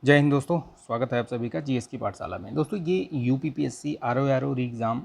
जय हिंद दोस्तों, स्वागत है आप सभी का जीएस की पाठशाला में। दोस्तों ये यूपीपीएससी आरओ री एग्ज़ाम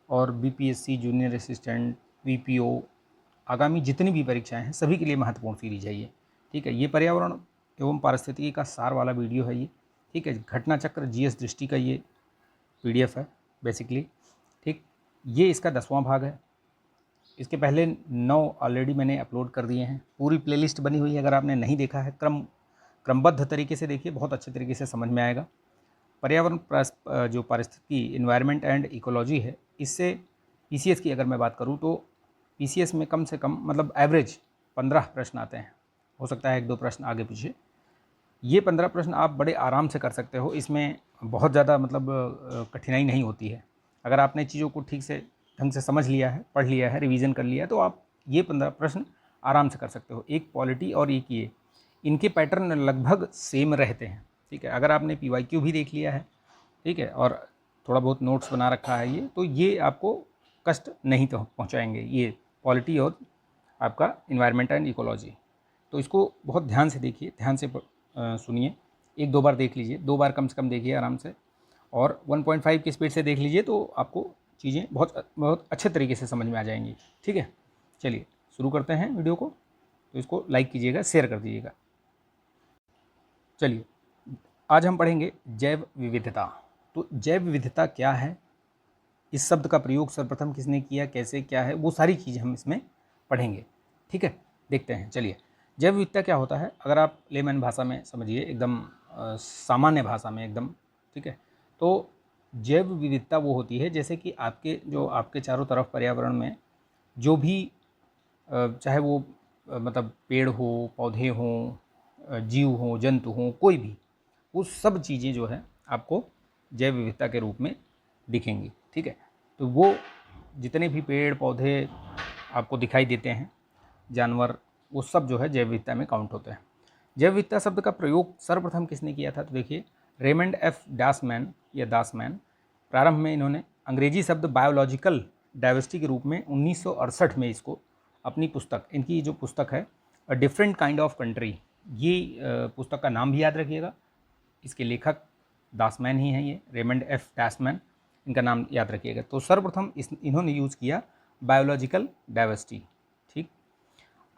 और बीपीएससी जूनियर असिस्टेंट वीपीओ आगामी जितनी भी परीक्षाएं हैं सभी के लिए महत्वपूर्ण सीरीज है ये। ठीक है, ये पर्यावरण एवं पारिस्थितिकी का सार वाला वीडियो है ये। ठीक है, घटना चक्र जीएस दृष्टि का ये पीडीएफ है बेसिकली। ठीक, ये इसका 10वां भाग है। इसके पहले 9 ऑलरेडी मैंने अपलोड कर दिए हैं। पूरी प्लेलिस्ट बनी हुई है, अगर आपने नहीं देखा है क्रमबद्ध तरीके से देखिए, बहुत अच्छे तरीके से समझ में आएगा। पर्यावरण जो पारिस्थितिकी इन्वायरमेंट एंड इकोलॉजी है, इससे पीसीएस की अगर मैं बात करूं तो पीसीएस में कम से कम मतलब एवरेज 15 प्रश्न आते हैं। हो सकता है 1-2 प्रश्न आगे पीछे। ये 15 प्रश्न आप बड़े आराम से कर सकते हो। इसमें बहुत ज़्यादा मतलब कठिनाई नहीं होती है। अगर आपने चीज़ों को ठीक से ढंग से समझ लिया है, पढ़ लिया है, रिवीजन कर लिया है, तो आप ये 15 प्रश्न आराम से कर सकते हो। एक पॉलिटी और एक ये, इनके पैटर्न लगभग सेम रहते हैं। ठीक है, अगर आपने पीवाईक्यू भी देख लिया है, ठीक है, और थोड़ा बहुत नोट्स बना रखा है ये, तो ये आपको कष्ट नहीं तो पहुँचाएंगे ये पॉलिटी और आपका इन्वायरमेंट एंड इकोलॉजी। तो इसको बहुत ध्यान से देखिए, ध्यान से सुनिए। 1-2 बार देख लीजिए, 2 बार कम से कम देखिए आराम से, और 1.5 की स्पीड से देख लीजिए, तो आपको चीज़ें बहुत बहुत अच्छे तरीके से समझ में आ जाएंगी। ठीक है, चलिए शुरू करते हैं वीडियो को। तो इसको लाइक कीजिएगा, शेयर कर दीजिएगा। चलिए, आज हम पढ़ेंगे जैव विविधता। तो जैव विविधता क्या है, इस शब्द का प्रयोग सर्वप्रथम किसने किया, कैसे, क्या है, वो सारी चीज़ें हम इसमें पढ़ेंगे। ठीक है, देखते हैं। चलिए, जैव विविधता क्या होता है, अगर आप लेमन भाषा में समझिए, एकदम सामान्य भाषा में एकदम। ठीक है, तो जैव विविधता वो होती है जैसे कि आपके चारों तरफ पर्यावरण में जो भी चाहे वो मतलब पेड़ हो, पौधे हों, जीव हों, जंतु हों, कोई भी, वो सब चीज़ें जो है आपको जैव विविधता के रूप में दिखेंगी। ठीक है, तो वो जितने भी पेड़ पौधे आपको दिखाई देते हैं, जानवर, वो सब जो है जैव विविधता में काउंट होते हैं। जैव विविधता शब्द का प्रयोग सर्वप्रथम किसने किया था, तो देखिए रेमंड एफ डासमैन या दासमैन। प्रारंभ में इन्होंने अंग्रेजी शब्द बायोलॉजिकल डाइवर्सिटी के रूप में 1968 में इसको अपनी पुस्तक, इनकी जो पुस्तक है a different kind of country, ये पुस्तक का नाम भी याद रखिएगा। इसके लेखक दासमैन ही हैं, ये रेमंड एफ डासमैन, इनका नाम याद रखिएगा। तो सर्वप्रथम इन्होंने यूज़ किया बायोलॉजिकल डाइवर्सिटी। ठीक,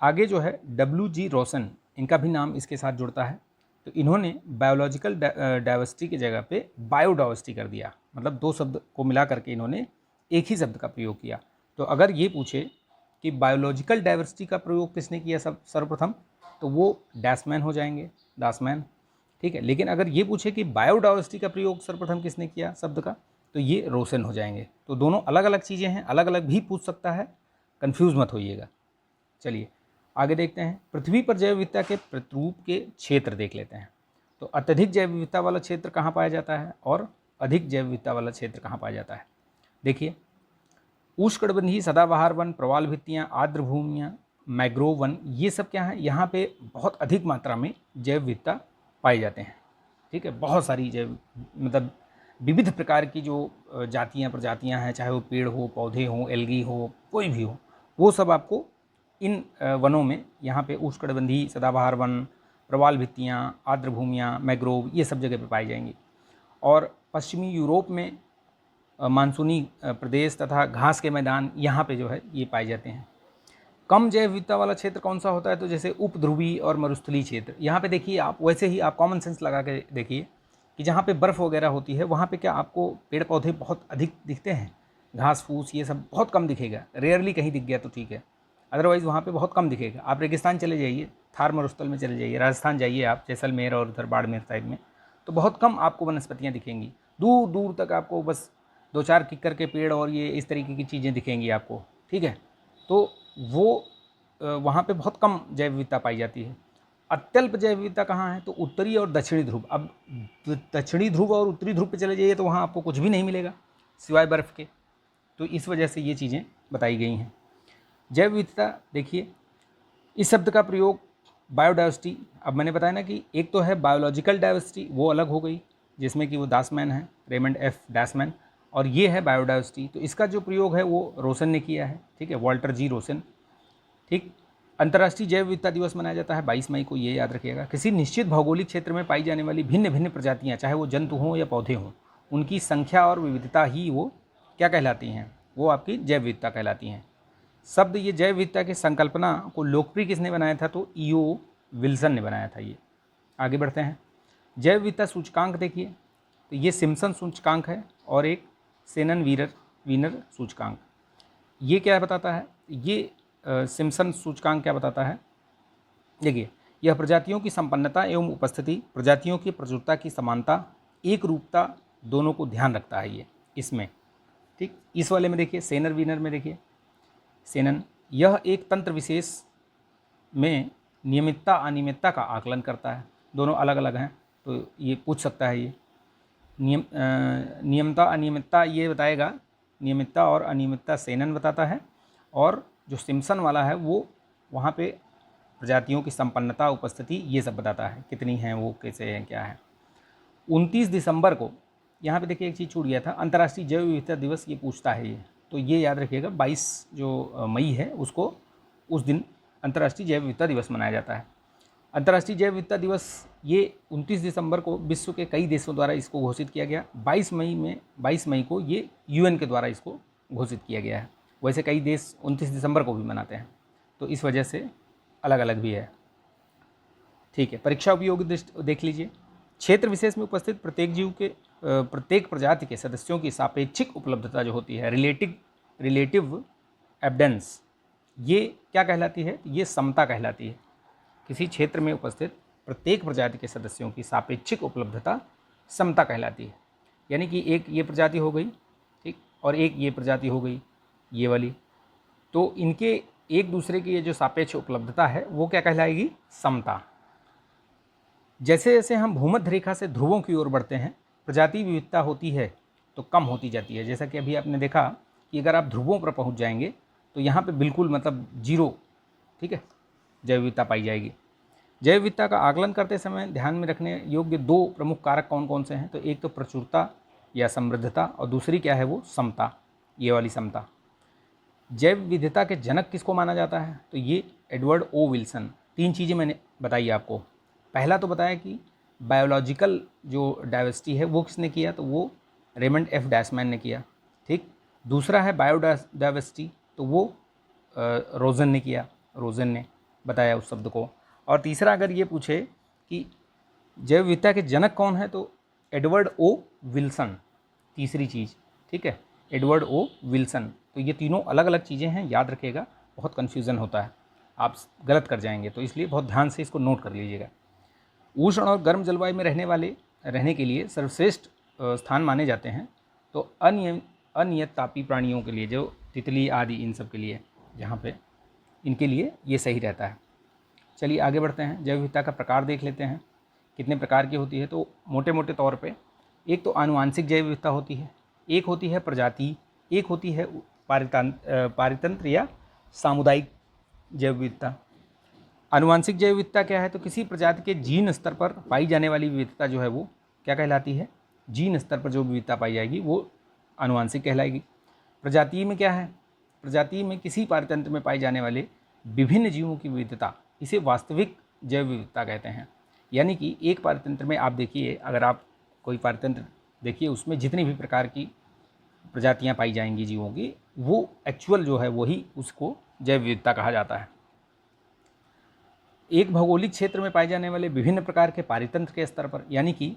आगे जो है WG रोसन, इनका भी नाम इसके साथ जुड़ता है। तो इन्होंने बायोलॉजिकल डाइवर्सिटी की जगह पे बायोडाइवर्सिटी कर दिया, मतलब 2 शब्द को मिला करके इन्होंने एक ही शब्द का प्रयोग किया। तो अगर ये पूछे कि बायोलॉजिकल डाइवर्सिटी का प्रयोग किसने किया सर्वप्रथम, तो वो डैसमैन हो जाएंगे, दासमैन। ठीक है, लेकिन अगर ये पूछे कि बायोडाइवर्सिटी का प्रयोग सर्वप्रथम किसने किया शब्द का, तो ये रोसन हो जाएंगे। तो दोनों अलग अलग चीज़ें हैं, अलग अलग भी पूछ सकता है, कन्फ्यूज़ मत होइएगा। चलिए आगे देखते हैं। पृथ्वी पर जैव विविधता के प्रतिरूप के क्षेत्र देख लेते हैं। तो अत्यधिक जैव विविधता वाला क्षेत्र कहाँ पाया जाता है और अधिक जैव विविधता वाला क्षेत्र कहाँ पाया जाता है। देखिए, उष्णकटिबंधीय सदाबहार वन, प्रवाल भित्तियाँ, आर्द्र भूमियाँ, मैग्रोव वन, ये सब क्या है, यहाँ पे बहुत अधिक मात्रा में जैव विविधता पाए जाते हैं। ठीक है, बहुत सारी जैव मतलब विविध प्रकार की जो प्रजातियाँ हैं, चाहे वो पेड़ हो, पौधे हों, एल्गी हो, कोई भी हो, वो सब आपको इन वनों में, यहाँ पे उष्णकटिबंधीय सदाबहार वन, प्रवाल भित्तियाँ, आर्द्र भूमियाँ, मैग्रोव, ये सब जगह पे पाई जाएंगी। और पश्चिमी यूरोप में मानसूनी प्रदेश तथा घास के मैदान, यहाँ पे जो है ये पाए जाते हैं। कम जैव विविधता वाला क्षेत्र कौन सा होता है, तो जैसे उपध्रुवी और मरुस्थलीय क्षेत्र। यहाँ पे देखिए, आप वैसे ही आप कॉमन सेंस लगा के देखिए कि जहाँ पे बर्फ़ वगैरह होती है, वहाँ पे क्या आपको पेड़ पौधे बहुत अधिक दिखते हैं, घास फूस ये सब बहुत कम दिखेगा, रेयरली कहीं दिख गया तो ठीक है, अदरवाइज़ वहाँ पे बहुत कम दिखेगा। आप रेगिस्तान चले जाइए, थार मरुस्थल में चले जाइए, राजस्थान जाइए आप, जैसलमेर और उधर बाड़मेर साइड में, तो बहुत कम आपको वनस्पतियाँ दिखेंगी। दूर दूर तक आपको बस 2-4 किक्कर के पेड़ और ये इस तरीके की चीज़ें दिखेंगी आपको। ठीक है, तो वो वहाँ पे बहुत कम जैव विविधता पाई जाती है। अत्यल्प जैव विविधता कहाँ है, तो उत्तरी और दक्षिणी ध्रुव। अब दक्षिणी ध्रुव और उत्तरी ध्रुव पे चले जाइए तो वहाँ आपको कुछ भी नहीं मिलेगा सिवाय बर्फ़ के। तो इस वजह से ये चीज़ें बताई गई हैं। जैव विविधता देखिए, इस शब्द का प्रयोग बायोडाइवर्सिटी, अब मैंने बताया ना कि एक तो है बायोलॉजिकल डाइवर्सिटी, वो अलग हो गई, जिसमें कि वो दासमैन है, रेमंड एफ डासमैन, और ये है बायोडाइवर्सिटी। तो इसका जो प्रयोग है वो रोसन ने किया है। ठीक है, वॉल्टर जी रोसन। ठीक, अंतर्राष्ट्रीय जैव विविधता दिवस मनाया जाता है 22 मई को, ये याद रखिएगा। किसी निश्चित भौगोलिक क्षेत्र में पाई जाने वाली भिन्न भिन्न प्रजातियाँ, चाहे वो जंतु हों या पौधे हों, उनकी संख्या और विविधता ही वो क्या कहलाती हैं, वो आपकी जैव विविधता कहलाती हैं। शब्द ये जैव विविधता की संकल्पना को लोकप्रिय किसने बनाया था, तो ईओ विल्सन ने बनाया था। ये आगे बढ़ते हैं। जैव विविधता सूचकांक देखिए, तो ये सिम्पसन सूचकांक है और एक सेनन वीनर सूचकांक। ये क्या बताता है, ये सिम्पसन सूचकांक क्या बताता है, देखिए यह प्रजातियों की संपन्नता एवं उपस्थिति, प्रजातियों की प्रचुरता की समानता, एक रूपता, दोनों को ध्यान रखता है ये इसमें। ठीक, इस वाले में देखिए सेनर वीनर में देखिए सेनन, यह एक तंत्र विशेष में नियमितता अनियमितता का आकलन करता है। दोनों अलग अलग हैं, तो ये पूछ सकता है। ये नियमता अनियमितता ये बताएगा, नियमितता और अनियमितता सेनन बताता है, और जो सिम्पसन वाला है वो वहाँ पे प्रजातियों की संपन्नता उपस्थिति ये सब बताता है, कितनी हैं वो, कैसे हैं, क्या है। 29 दिसंबर को यहाँ पे देखिए एक चीज़ छूट गया था, अंतर्राष्ट्रीय जैव विविधता दिवस ये पूछता है ये, तो ये याद रखिएगा 22 जो मई है उसको, उस दिन अंतर्राष्ट्रीय जैव विविधता दिवस मनाया जाता है। अंतर्राष्ट्रीय जैव विविधता दिवस ये 29 दिसंबर को विश्व के कई देशों द्वारा इसको घोषित किया गया। 22 मई को ये यूएन के द्वारा इसको घोषित किया गया है। वैसे कई देश 29 दिसंबर को भी मनाते हैं, तो इस वजह से अलग अलग भी है। ठीक है, परीक्षा उपयोगी दृष्टि देख लीजिए। क्षेत्र विशेष में उपस्थित प्रत्येक जीव के प्रत्येक प्रजाति के सदस्यों की सापेक्षिक उपलब्धता जो होती है, रिलेटिव एविडेंस, ये क्या कहलाती है, ये समता कहलाती है। किसी क्षेत्र में उपस्थित प्रत्येक प्रजाति के सदस्यों की सापेक्षिक उपलब्धता समता कहलाती है। यानी कि एक ये प्रजाति हो गई, ठीक, और एक ये प्रजाति हो गई, ये वाली, तो इनके एक दूसरे की ये जो सापेक्ष उपलब्धता है वो क्या कहलाएगी, समता। जैसे जैसे हम भूमध्य रेखा से ध्रुवों की ओर बढ़ते हैं, प्रजाति विविधता होती है तो कम होती जाती है। जैसा कि अभी आपने देखा कि अगर आप ध्रुवों पर पहुंच जाएंगे तो यहाँ पे बिल्कुल मतलब जीरो, ठीक है, जैव विविधता पाई जाएगी। जैव विविधता का आकलन करते समय ध्यान में रखने योग्य दो प्रमुख कारक कौन कौन से हैं, तो एक तो प्रचुरता या समृद्धता, और दूसरी क्या है, वो समता, ये वाली समता। जैव विविधता के जनक किसको माना जाता है, तो ये एडवर्ड ओ विल्सन। 3 चीज़ें मैंने बताई आपको। पहला तो बताया कि बायोलॉजिकल जो डाइवर्सिटी है वो किसने किया, तो वो रेमंड एफ डैशमैन ने किया। ठीक, दूसरा है बायोडाइवर्सिटी, तो वो रोजन ने किया, रोजन ने बताया उस शब्द को। और तीसरा अगर ये पूछे कि जैव विविधता के जनक कौन है, तो एडवर्ड ओ विल्सन, तीसरी चीज़, ठीक है, एडवर्ड ओ विल्सन। तो ये तीनों अलग अलग चीज़ें हैं, याद रखिएगा, बहुत कन्फ्यूज़न होता है, आप गलत कर जाएंगे, तो इसलिए बहुत ध्यान से इसको नोट कर लीजिएगा। उष्ण और गर्म जलवायु में रहने के लिए सर्वश्रेष्ठ स्थान माने जाते हैं, तो अनियत तापी प्राणियों के लिए, जो तितली आदि इन सब के लिए, जहाँ पे इनके लिए ये सही रहता है। चलिए आगे बढ़ते हैं। जैव विविधता का प्रकार देख लेते हैं, कितने प्रकार की होती है। तो मोटे मोटे तौर पे एक तो आनुवांशिक जैव विविधता होती है, एक होती है प्रजाति, एक होती है पारितंत्र या सामुदायिक जैव विविधता। आनुवांशिक जैव विविधता क्या है, तो किसी प्रजाति के जीन स्तर पर पाई जाने वाली विविधता जो है वो क्या कहलाती है, जीन स्तर पर जो विविधता पाई जाएगी वो आनुवांशिक कहलाएगी। प्रजाति में क्या है, प्रजाति में किसी पारितंत्र में पाए जाने वाले विभिन्न जीवों की विविधता, इसे वास्तविक जैव विविधता कहते हैं। यानी कि एक पारितंत्र में आप देखिए, अगर आप कोई पारितंत्र देखिए, उसमें जितनी भी प्रकार की प्रजातियां पाई जाएंगी जीवों की, वो एक्चुअल जो है वही उसको जैव विविधता कहा जाता है। एक भौगोलिक क्षेत्र में पाए जाने वाले विभिन्न प्रकार के पारितंत्र के स्तर पर, यानी कि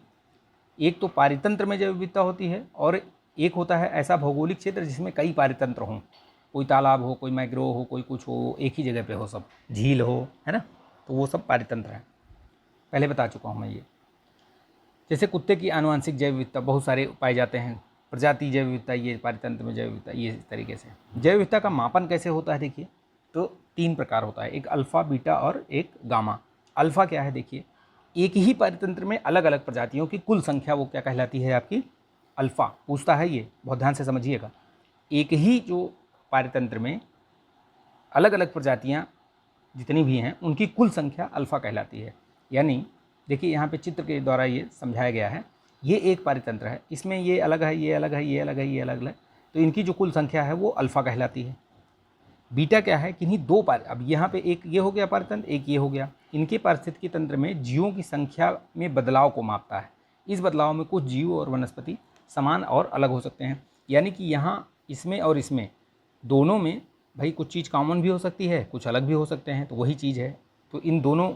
एक तो पारितंत्र में जैव विविधता होती है, और एक होता है ऐसा भौगोलिक क्षेत्र जिसमें कई पारितंत्र हों, कोई तालाब हो, कोई मैग्रोव हो, कोई कुछ हो, एक ही जगह पे हो, सब झील हो, है ना, तो वो सब पारितंत्र है। पहले बता चुका हूँ मैं ये। जैसे कुत्ते की आनुवांशिक जैव विविधता बहुत सारे पाए जाते हैं, प्रजाति जैव विविधता, ये पारितंत्र में जैव विविधता, ये इस तरीके से। जैव विविधता का मापन कैसे होता है, देखिए, तो 3 प्रकार होता है, एक अल्फ़ा, बीटा और एक गामा। अल्फ़ा क्या है, देखिए, एक ही पारितंत्र में अलग अलग प्रजातियों की कुल संख्या वो क्या कहलाती है, आपकी अल्फ़ा। पूछता है ये, बहुत ध्यान से समझिएगा। एक ही जो पारितंत्र में अलग अलग प्रजातियाँ जितनी भी हैं उनकी कुल संख्या अल्फ़ा कहलाती है। यानी देखिए यहाँ पे चित्र के द्वारा ये समझाया गया है, ये एक पारितंत्र है, इसमें ये अलग है, ये अलग है, ये अलग है, ये अलग है, तो इनकी जो कुल संख्या है वो अल्फ़ा कहलाती है। बीटा क्या है, किन्हीं दो अब यहाँ पे एक ये हो गया पारतंत्र, एक ये हो गया, इनके पारिस्थितिकी तंत्र में जीवों की संख्या में बदलाव को मापता है। इस बदलाव में कुछ जीव और वनस्पति समान और अलग हो सकते हैं, यानी कि यहाँ इसमें और इसमें दोनों में भाई कुछ चीज़ कॉमन भी हो सकती है, कुछ अलग भी हो सकते हैं, तो वही चीज़ है। तो इन दोनों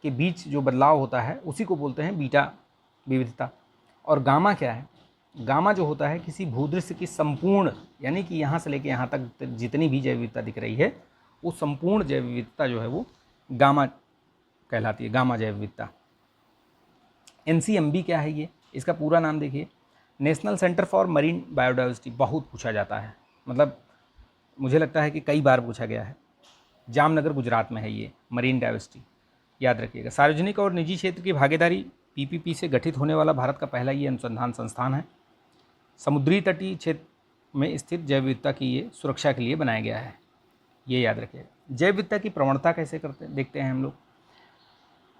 के बीच जो बदलाव होता है उसी को बोलते हैं बीटा विविधता। और गामा क्या है, गामा जो होता है किसी भूदृश्य की संपूर्ण, यानी कि यहाँ से लेके यहाँ तक जितनी भी जैव विविधता दिख रही है वो संपूर्ण जैव विविधता जो है वो गामा कहलाती है, गामा जैव विविधता। NCMB क्या है ये, इसका पूरा नाम देखिए, national centre for marine biodiversity. बहुत पूछा जाता है, मतलब मुझे लगता है कि कई बार पूछा गया है। जामनगर गुजरात में है ये मरीन डाइवर्सिटी, याद रखिएगा। सार्वजनिक और निजी क्षेत्र की भागीदारी PPP से गठित होने वाला भारत का पहला ये अनुसंधान संस्थान है। समुद्री तटीय क्षेत्र में स्थित जैव विविधता की ये सुरक्षा के लिए बनाया गया है, ये याद रखिएगा। जैव विविधता की प्रवणता कैसे करते देखते हैं हम लोग।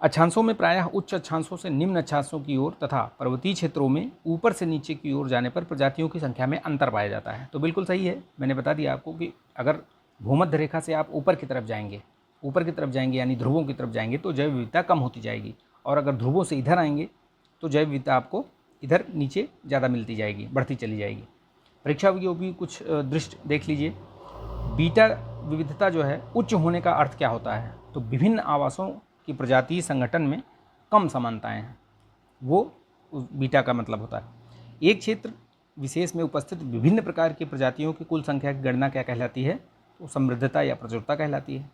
अक्षांशों में प्रायः उच्च अक्षांशों से निम्न अक्षांशों की ओर तथा पर्वतीय क्षेत्रों में ऊपर से नीचे की ओर जाने पर प्रजातियों की संख्या में अंतर पाया जाता है। तो बिल्कुल सही है, मैंने बता दिया आपको कि अगर भूमध्य रेखा से आप ऊपर की तरफ जाएंगे यानी ध्रुवों की तरफ जाएंगे तो जैव विविधता कम होती जाएगी, और अगर ध्रुवों से इधर आएंगे तो जैव विविधता आपको इधर नीचे ज़्यादा मिलती जाएगी, बढ़ती चली जाएगी। परीक्षा भी कुछ दृष्टि देख लीजिए। बीटा विविधता जो है उच्च होने का अर्थ क्या होता है, तो विभिन्न आवासों की प्रजातीय संगठन में कम समानताएं हैं, वो बीटा का मतलब होता है। एक क्षेत्र विशेष में उपस्थित विभिन्न प्रकार की प्रजातियों की कुल संख्या की गणना क्या कहलाती है, तो समृद्धता या प्रचुरता कहलाती है।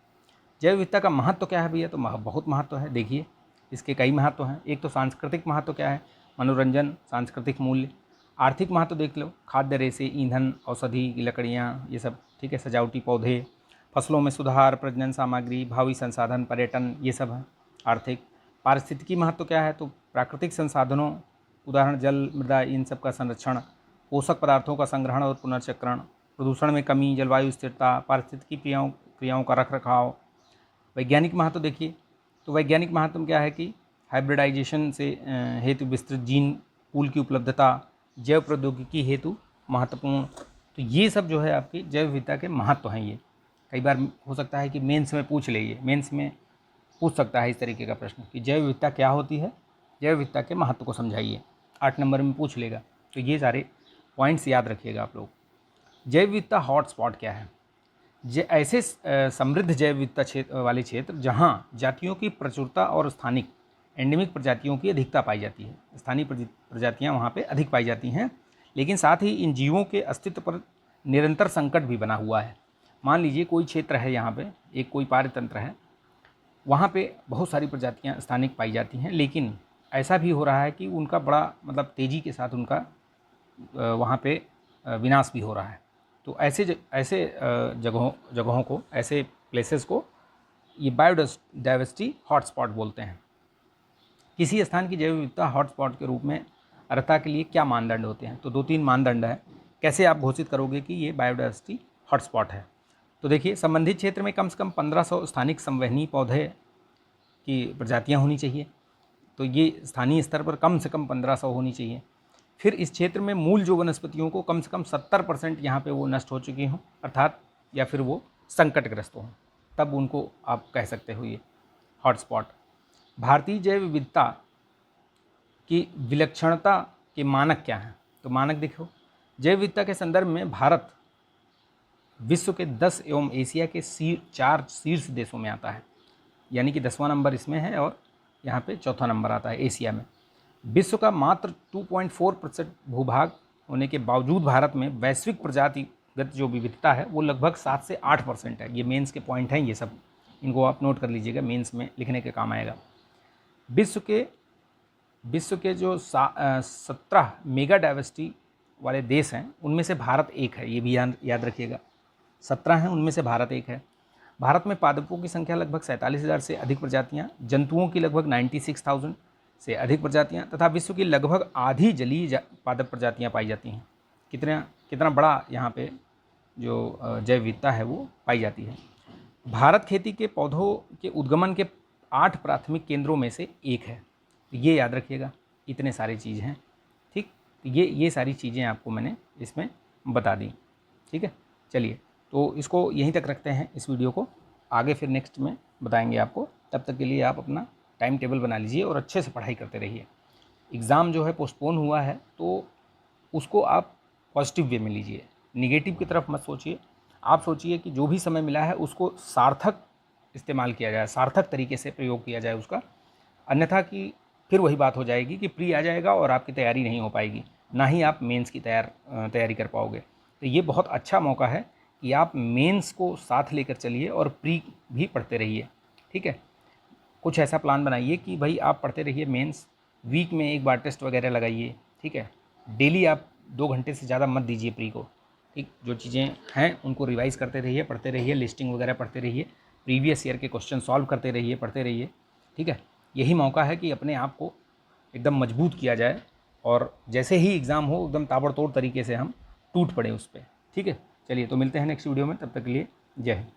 जैव विविधता का महत्व क्या है भैया, तो बहुत महत्व है। देखिए इसके कई महत्व हैं। एक तो सांस्कृतिक महत्व क्या है, मनोरंजन, सांस्कृतिक मूल्य। आर्थिक महत्व देख लो, खाद्य रेशे, ईंधन, औषधि की लकड़ियाँ, ये सब ठीक है, सजावटी पौधे, फसलों में सुधार, प्रजनन सामग्री, भावी संसाधन, पर्यटन, ये सब है आर्थिक। पारिस्थितिकी महत्व क्या है, तो प्राकृतिक संसाधनों, उदाहरण जल, मृदा, इन सब का संरक्षण, पोषक पदार्थों का संग्रहण और पुनर्चक्रण, प्रदूषण में कमी, जलवायु स्थिरता, पारिस्थितिकी क्रियाओं का रखरखाव। वैज्ञानिक महत्व देखिए, तो वैज्ञानिक महत्व क्या है कि हाइब्रिडाइजेशन से हेतु विस्तृत जीन पूल की उपलब्धता, जैव प्रौद्योगिकी हेतु महत्वपूर्ण। तो ये सब जो है आपकी जैव विविधता के महत्व हैं। ये कई बार हो सकता है कि मेंस में पूछ ले, ये मेंस में पूछ सकता है इस तरीके का प्रश्न कि जैव विविधता क्या होती है, जैव विविधता के महत्व को समझाइए, 8 नंबर में पूछ लेगा। तो ये सारे पॉइंट्स याद रखिएगा आप लोग। जैव विविधता हॉटस्पॉट क्या है, ऐसे समृद्ध जैव विविधता वाले क्षेत्र जहाँ जातियों की प्रचुरता और स्थानिक एंडेमिक प्रजातियों की अधिकता पाई जाती है। स्थानीय प्रजातियाँ वहाँ पे अधिक पाई जाती हैं, लेकिन साथ ही इन जीवों के अस्तित्व पर निरंतर संकट भी बना हुआ है। मान लीजिए कोई क्षेत्र है, यहाँ पे एक कोई पारतंत्र है, वहाँ पे बहुत सारी प्रजातियाँ स्थानिक पाई जाती हैं, लेकिन ऐसा भी हो रहा है कि उनका बड़ा मतलब तेज़ी के साथ उनका वहाँ पे विनाश भी हो रहा है। तो ऐसे जगहों को, ऐसे प्लेसेस को ये बायोडाइवर्सिटी हॉटस्पॉट बोलते हैं। किसी स्थान की जैव विविधता हॉटस्पॉट के रूप में अर्हता के लिए क्या मानदंड होते हैं, तो 2-3 मानदंड है। कैसे आप घोषित करोगे कि ये बायोडाइवर्सिटी हॉटस्पॉट है, तो देखिए संबंधित क्षेत्र में कम से कम 1500 स्थानिक संवहनी पौधे की प्रजातियाँ होनी चाहिए। तो ये स्थानीय स्तर पर कम से कम 1500 होनी चाहिए। फिर इस क्षेत्र में मूल जो वनस्पतियों को कम से कम 70% यहाँ पे वो नष्ट हो चुकी हों, अर्थात या फिर वो संकटग्रस्त हों, तब उनको आप कह सकते हो ये हॉटस्पॉट। भारतीय जैव विविधता की विलक्षणता के मानक क्या हैं, तो मानक देखो, जैव विविधता के संदर्भ में भारत विश्व के 10 एवं एशिया के 4 शीर्ष देशों में आता है, यानी कि 10वां नंबर इसमें है और यहाँ पे 4था नंबर आता है एशिया में। विश्व का मात्र 2.4% भूभाग होने के बावजूद भारत में वैश्विक प्रजातिगत जो विविधता है वो लगभग 7 से 8% है। ये मेंस के पॉइंट हैं, ये सब इनको आप नोट कर लीजिएगा, मेंस में लिखने के काम आएगा। विश्व के जो 17 मेगा डाइवर्सिटी वाले देश हैं उनमें से भारत एक है, ये भी याद रखिएगा। 17 हैं, उनमें से भारत एक है। भारत में पादपों की संख्या लगभग 47,000 से अधिक प्रजातियाँ, जंतुओं की लगभग 96,000 से अधिक प्रजातियाँ तथा विश्व की लगभग आधी जलीय पादप प्रजातियाँ पाई जाती हैं। कितना बड़ा यहाँ पे जो जैव विविधता है वो पाई जाती है। भारत खेती के पौधों के उद्गमन के 8 प्राथमिक केंद्रों में से एक है। ये याद रखिएगा, इतने सारी चीज़ हैं, ठीक। ये सारी चीज़ें आपको मैंने इसमें बता दी, ठीक है। चलिए तो इसको यहीं तक रखते हैं इस वीडियो को, आगे फिर नेक्स्ट में बताएंगे आपको। तब तक के लिए आप अपना टाइम टेबल बना लीजिए और अच्छे से पढ़ाई करते रहिए। एग्ज़ाम जो है पोस्टपोन हुआ है तो उसको आप पॉजिटिव वे में लीजिए, निगेटिव की तरफ मत सोचिए। आप सोचिए कि जो भी समय मिला है उसको सार्थक इस्तेमाल किया जाए, सार्थक तरीके से प्रयोग किया जाए उसका, अन्यथा कि फिर वही बात हो जाएगी कि प्री आ जाएगा और आपकी तैयारी नहीं हो पाएगी, ना ही आप मेंस की तैयारी कर पाओगे। तो ये बहुत अच्छा मौका है कि आप मेंस को साथ लेकर चलिए और प्री भी पढ़ते रहिए। ठीक है, कुछ ऐसा प्लान बनाइए कि भाई आप पढ़ते रहिए मेंस, वीक में एक बार टेस्ट वगैरह लगाइए। ठीक है, डेली आप 2 घंटे से ज़्यादा मत दीजिए प्री को। ठीक, जो चीज़ें हैं उनको रिवाइज़ करते रहिए, पढ़ते रहिए, लिस्टिंग वगैरह पढ़ते रहिए, प्रीवियस ईयर के क्वेश्चन सॉल्व करते रहिए, पढ़ते रहिए। ठीक है, यही मौका है कि अपने आप को एकदम मजबूत किया जाए और जैसे ही एग्ज़ाम हो एकदम ताबड़तोड़ तरीके से हम टूट पड़े उस पर। ठीक है, चलिए तो मिलते हैं नेक्स्ट वीडियो में, तब तक के लिए जय हिंद।